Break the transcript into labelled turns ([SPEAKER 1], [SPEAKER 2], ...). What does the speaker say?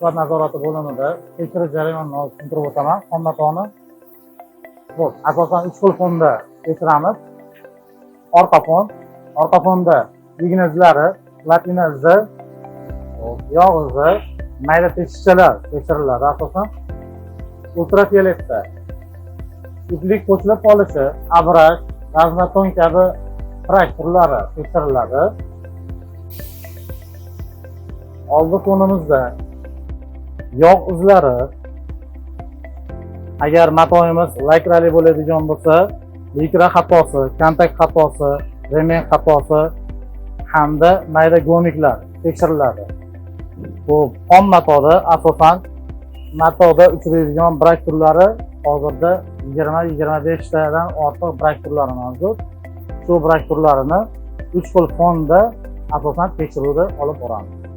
[SPEAKER 1] Sifat nazorati bo'limida tekshirish jarayonini tushuntirib o'taman. Fon matoni. Xo'p, asosan 3 xil fonda tekshiramiz. Orqa fonda igna izlari, platina izi, yog' izi, mayda teshikchalar tekshiriladi asosan. Ultravioletda iplik qo'shilib qolishi, abrash, gazmaton kabi prak turlari tekshiriladi. Oldi fonimizda yog' izlari, agar matoyimiz lakrali bo'ladigan bo'lsa, likra xatosi, kontakt xatosi, remen xatosi hamda mayda gomiklar tekshiriladi. Bu xom matoda asosan matoda uchraydigan brak turlari hozirda 20-25 tadan ortiq brak turlari mavjud. Shu brak turlarini 3 xil fonda asosan tekshiruvda olib boramiz.